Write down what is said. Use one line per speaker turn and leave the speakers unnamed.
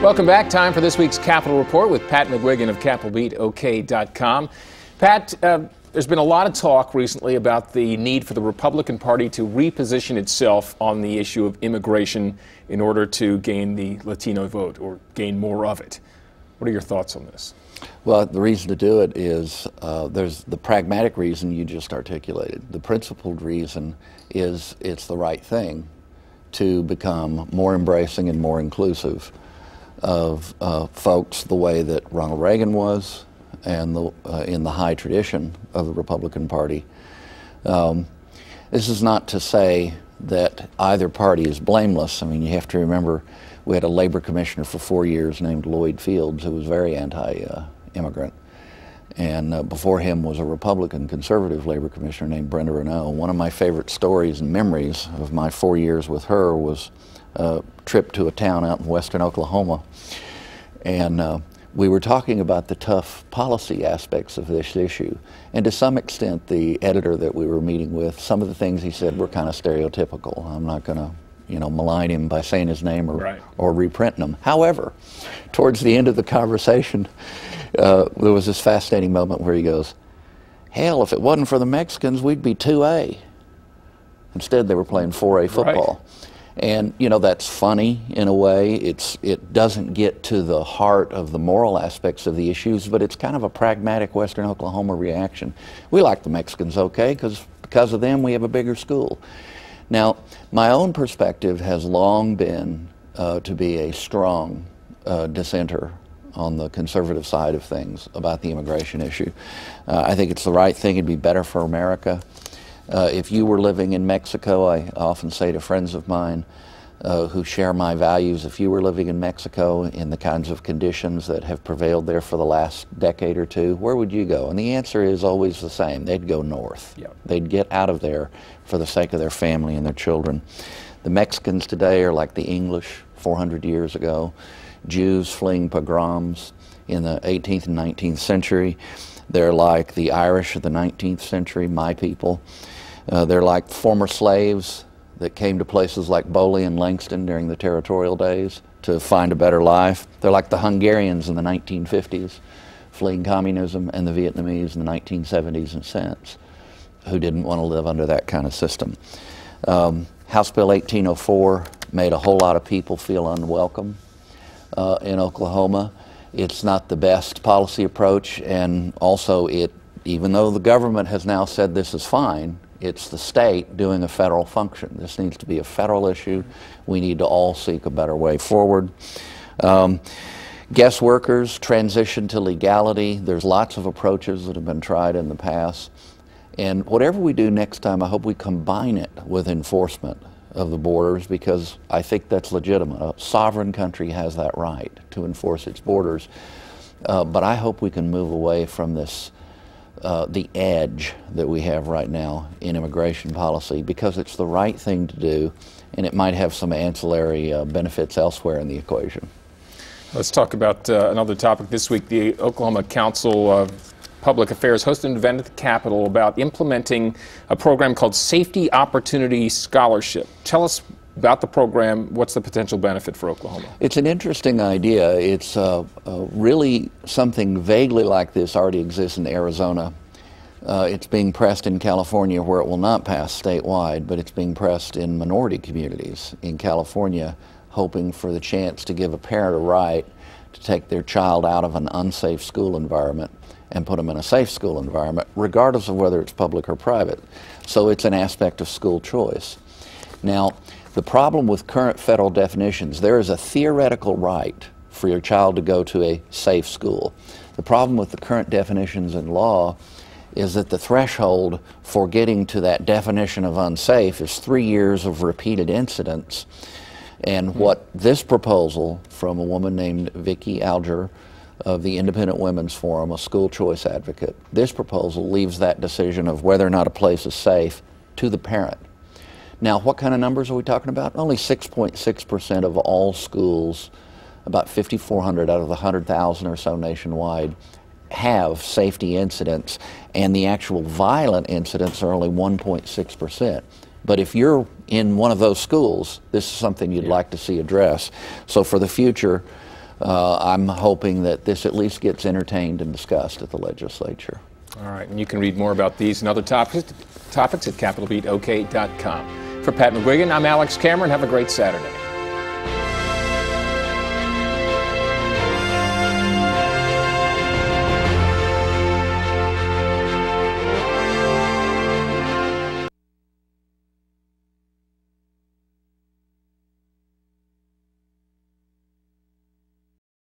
Welcome back. Time for this week's Capitol Report with Pat McGuigan of CapitolBeatOK.com. Pat, there's been a lot of talk recently about the need for the Republican Party to reposition itself on the issue of immigration in order to gain the Latino vote or gain more of it. What are your thoughts on this?
Well, the reason to do it is there's the pragmatic reason you just articulated. The principled reason is it's the right thing to become more embracing and more inclusive of folks the way that Ronald Reagan was and in the high tradition of the Republican Party. This is not to say that either party is blameless. I mean, you have to remember we had a labor commissioner for 4 years named Lloyd Fields who was very anti-immigrant. And before him was a Republican conservative labor commissioner named Brenda Renault. One of my favorite stories and memories of my 4 years with her was a trip to a town out in western Oklahoma. And we were talking about the tough policy aspects of this issue. And to some extent, the editor that we were meeting with, some of the things he said were kind of stereotypical. I'm not going to malign him by saying his name or reprinting him. However, towards the end of the conversation, there was this fascinating moment where he goes, hell, if it wasn't for the Mexicans, we'd be 2A. Instead, they were playing 4A football. Right. And, that's funny in a way. It doesn't get to the heart of the moral aspects of the issues, but it's kind of a pragmatic western Oklahoma reaction. We like the Mexicans, okay, because of them we have a bigger school. Now, my own perspective has long been to be a strong dissenter on the conservative side of things about the immigration issue. I think it's the right thing. It'd be better for America. If you were living in Mexico, I often say to friends of mine who share my values, if you were living in Mexico in the kinds of conditions that have prevailed there for the last decade or two, where would you go? And the answer is always the same. They'd go north. Yep. They'd get out of there for the sake of their family and their children. The Mexicans today are like the English 400 years ago. Jews fleeing pogroms in the 18th and 19th century. They're like the Irish of the 19th century, my people. They're like former slaves that came to places like Boley and Langston during the territorial days to find a better life. They're like the Hungarians in the 1950s, fleeing communism, and the Vietnamese in the 1970s and since, who didn't want to live under that kind of system. House Bill 1804 made a whole lot of people feel unwelcome in Oklahoma. It's not the best policy approach, and also even though the government has now said this is fine, it's the state doing a federal function. This needs to be a federal issue. We need to all seek a better way forward. Guest workers, transition to legality. There's lots of approaches that have been tried in the past. And whatever we do next time, I hope we combine it with enforcement of the borders, because I think that's legitimate. A sovereign country has that right to enforce its borders. But I hope we can move away from this the edge that we have right now in immigration policy, because it's the right thing to do, and it might have some ancillary benefits elsewhere in the equation.
Let's talk about another topic this week. The Oklahoma Council of Public Affairs hosted an event at the Capitol about implementing a program called Safety Opportunity Scholarship. Tell us about the program. What's the potential benefit for Oklahoma?
It's an interesting idea. It's really something vaguely like this already exists in Arizona. It's being pressed in California, where it will not pass statewide, but it's being pressed in minority communities in California, hoping for the chance to give a parent a right to take their child out of an unsafe school environment and put them in a safe school environment, regardless of whether it's public or private. So it's an aspect of school choice. Now, the problem with current federal definitions, there is a theoretical right for your child to go to a safe school. The problem with the current definitions in law is that the threshold for getting to that definition of unsafe is 3 years of repeated incidents. And what this proposal from a woman named Vicki Alger of the Independent Women's Forum, a school choice advocate, this proposal leaves that decision of whether or not a place is safe to the parent. Now, what kind of numbers are we talking about? Only 6.6% of all schools, about 5,400 out of the 100,000 or so nationwide, have safety incidents, and the actual violent incidents are only 1.6%. But if you're in one of those schools, this is something you'd like to see addressed. So for the future, I'm hoping that this at least gets entertained and discussed at the legislature.
All right, and you can read more about these and other topics at capitalbeatok.com. For Pat McGuigan, I'm Alex Cameron. Have a great Saturday.